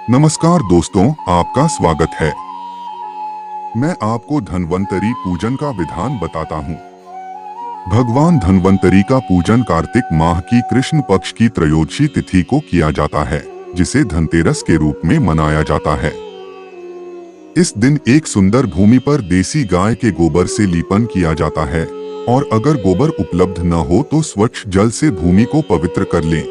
नमस्कार दोस्तों, आपका स्वागत है। मैं आपको धन्वंतरी पूजन का विधान बताता हूँ। भगवान धन्वंतरी का पूजन कार्तिक माह की कृष्ण पक्ष की त्रयोदशी तिथि को किया जाता है, जिसे धनतेरस के रूप में मनाया जाता है। इस दिन एक सुंदर भूमि पर देसी गाय के गोबर से लीपन किया जाता है और अगर गोबर उपलब्ध न हो तो स्वच्छ जल से भूमि को पवित्र कर लें।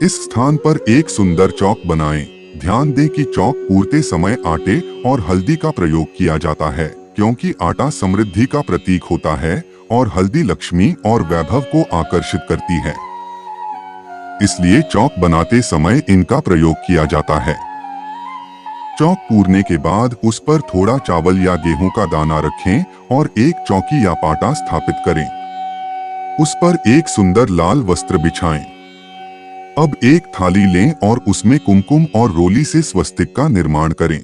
इस स्थान पर एक सुंदर चौक बनाएं। ध्यान दें कि चौक पूरते समय आटे और हल्दी का प्रयोग किया जाता है, क्योंकि आटा समृद्धि का प्रतीक होता है और हल्दी लक्ष्मी और वैभव को आकर्षित करती है। इसलिए चौक बनाते समय इनका प्रयोग किया जाता है। चौक पूरने के बाद उस पर थोड़ा चावल या गेहूं का दाना रखें और एक चौकी या पाटा स्थापित करें। उस पर एक सुंदर लाल वस्त्र बिछाएं। अब एक थाली लें और उसमें कुमकुम और रोली से स्वस्तिक का निर्माण करें।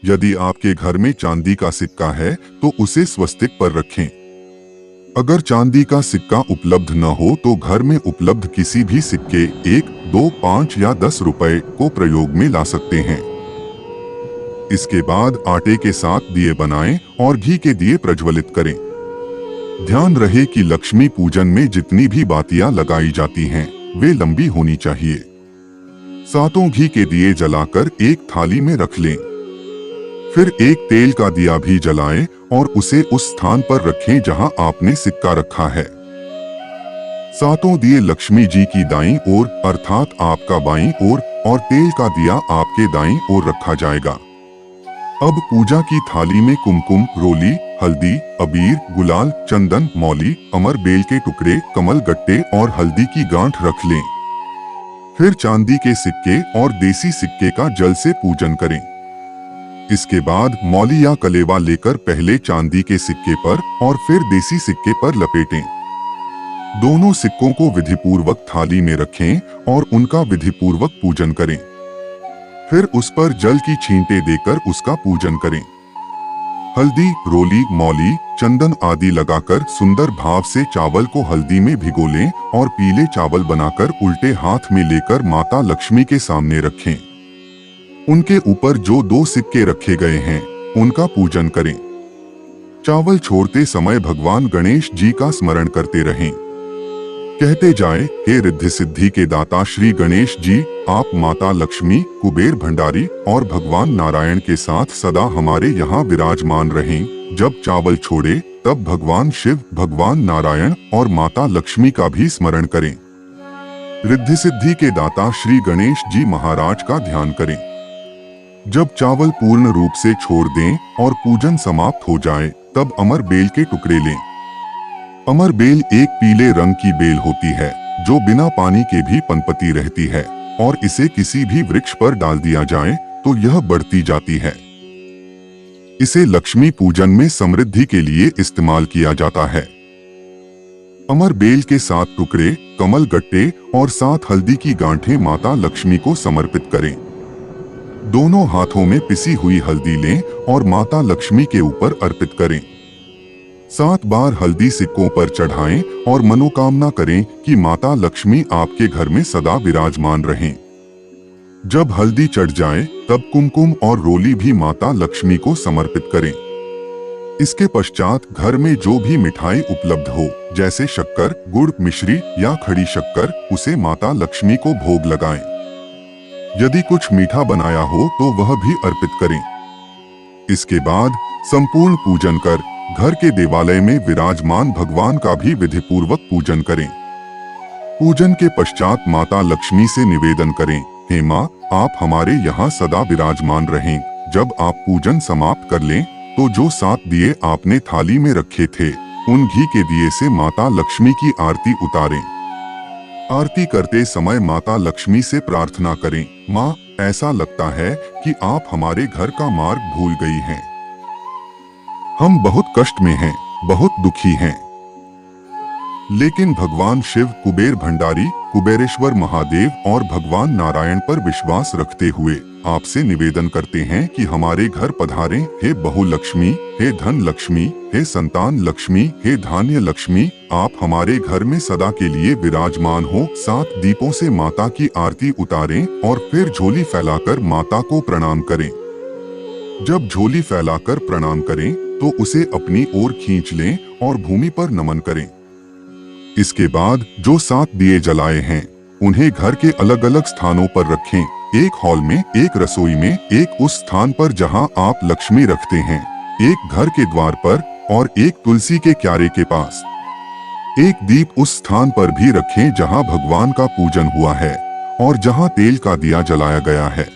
यदि आपके घर में चांदी का सिक्का है तो उसे स्वस्तिक पर रखें। अगर चांदी का सिक्का उपलब्ध न हो तो घर में उपलब्ध किसी भी सिक्के 1, 2, 5 या 10 रुपए को प्रयोग में ला सकते हैं। इसके बाद आटे के साथ दिए बनाएं और घी के दिए प्रज्वलित करें। ध्यान रहे कि लक्ष्मी पूजन में जितनी भी बातियां लगाई जाती हैं, वे लंबी होनी चाहिए। सातों घी के दिए जलाकर एक थाली में रख लें। फिर एक तेल का दिया भी जलाएं और उसे उस स्थान पर रखें जहां आपने सिक्का रखा है। सातों दिए लक्ष्मी जी की दाईं ओर अर्थात आपका बाईं ओर और तेल का दिया आपके दाईं ओर रखा जाएगा। अब पूजा की थाली में कुमकुम, रोली, हल्दी, अबीर, गुलाल, चंदन, मौली, अमर बेल के टुकड़े, कमल गट्टे और हल्दी की गांठ रख लें। फिर चांदी के सिक्के और देसी सिक्के का जल से पूजन करें। इसके बाद मौली या कलेवा लेकर पहले चांदी के सिक्के पर और फिर देसी सिक्के पर लपेटें। दोनों सिक्कों को विधिपूर्वक थाली में रखें और उनका विधिपूर्वक पूजन करें। फिर उस पर जल की छींटे देकर उसका पूजन करें। हल्दी, रोली, मौली, चंदन आदि लगाकर सुंदर भाव से चावल को हल्दी में भिगो लें और पीले चावल बनाकर उल्टे हाथ में लेकर माता लक्ष्मी के सामने रखें। उनके ऊपर जो 2 सिक्के रखे गए हैं, उनका पूजन करें। चावल छोड़ते समय भगवान गणेश जी का स्मरण करते रहें। कहते जाएं, हे रिद्धि सिद्धि के दाता श्री गणेश जी, आप माता लक्ष्मी, कुबेर भंडारी और भगवान नारायण के साथ सदा हमारे यहाँ विराजमान रहें। जब चावल छोड़े तब भगवान शिव, भगवान नारायण और माता लक्ष्मी का भी स्मरण करें। रिद्धि सिद्धि के दाता श्री गणेश जी महाराज का ध्यान करें। जब चावल पूर्ण रूप से छोड़ दें और पूजन समाप्त हो जाए, तब अमर बेल के टुकड़े लें। अमर बेल एक पीले रंग की बेल होती है जो बिना पानी के भी पनपती रहती है और इसे किसी भी वृक्ष पर डाल दिया जाए तो यह बढ़ती जाती है। इसे लक्ष्मी पूजन में समृद्धि के लिए इस्तेमाल किया जाता है। अमर बेल के 7 टुकड़े, कमल गट्टे और 7 हल्दी की गांठें माता लक्ष्मी को समर्पित करें। दोनों हाथों में पिसी हुई हल्दी लें और माता लक्ष्मी के ऊपर अर्पित करें। 7 बार हल्दी सिक्कों पर चढ़ाएं और मनोकामना करें कि माता लक्ष्मी आपके घर में सदा विराजमान रहें। जब हल्दी चढ़ जाए तब कुमकुम और रोली भी माता लक्ष्मी को समर्पित करें। इसके पश्चात घर में जो भी मिठाई उपलब्ध हो, जैसे शक्कर, गुड़, मिश्री या खड़ी शक्कर, उसे माता लक्ष्मी को भोग लगाएं। यदि कुछ मीठा बनाया हो तो वह भी अर्पित करें। इसके बाद संपूर्ण पूजन कर घर के देवालय में विराजमान भगवान का भी विधिपूर्वक पूजन करें। पूजन के पश्चात माता लक्ष्मी से निवेदन करें, हे माँ, आप हमारे यहाँ सदा विराजमान रहें। जब आप पूजन समाप्त कर लें तो जो 7 दिए आपने थाली में रखे थे, उन घी के दिए से माता लक्ष्मी की आरती उतारें। आरती करते समय माता लक्ष्मी से प्रार्थना करें, माँ, ऐसा लगता है कि आप हमारे घर का मार्ग भूल गई हैं। हम बहुत कष्ट में हैं, बहुत दुखी हैं। लेकिन भगवान शिव, कुबेर भंडारी, कुबेरेश्वर महादेव और भगवान नारायण पर विश्वास रखते हुए आपसे निवेदन करते हैं कि हमारे घर पधारें। हे बहु लक्ष्मी, हे धन लक्ष्मी, हे संतान लक्ष्मी, हे धान्य लक्ष्मी, आप हमारे घर में सदा के लिए विराजमान हो। 7 दीपों से माता की आरती उतारें और फिर झोली फैलाकर माता को प्रणाम करें। जब झोली फैलाकर प्रणाम करें तो उसे अपनी ओर खींच लें और भूमि पर नमन करें। इसके बाद जो 7 दिए जलाए हैं उन्हें घर के अलग अलग स्थानों पर रखें। एक हॉल में, एक रसोई में, एक उस स्थान पर जहां आप लक्ष्मी रखते हैं, एक घर के द्वार पर और एक तुलसी के क्यारे के पास। एक दीप उस स्थान पर भी रखें जहां भगवान का पूजन हुआ है और जहां तेल का दिया जलाया गया है।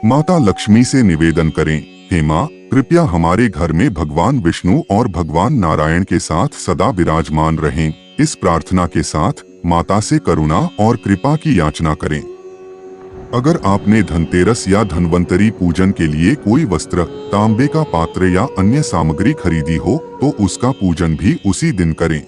माता लक्ष्मी से निवेदन करें, हे माँ, कृपया हमारे घर में भगवान विष्णु और भगवान नारायण के साथ सदा विराजमान रहें। इस प्रार्थना के साथ माता से करुणा और कृपा की याचना करें। अगर आपने धनतेरस या धन्वंतरी पूजन के लिए कोई वस्त्र, तांबे का पात्र या अन्य सामग्री खरीदी हो तो उसका पूजन भी उसी दिन करें।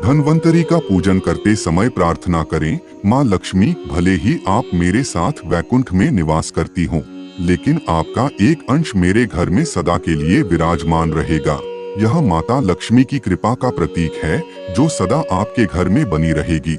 धन्वंतरी का पूजन करते समय प्रार्थना करें, माँ लक्ष्मी, भले ही आप मेरे साथ वैकुंठ में निवास करती हों, लेकिन आपका एक अंश मेरे घर में सदा के लिए विराजमान रहेगा। यह माता लक्ष्मी की कृपा का प्रतीक है जो सदा आपके घर में बनी रहेगी।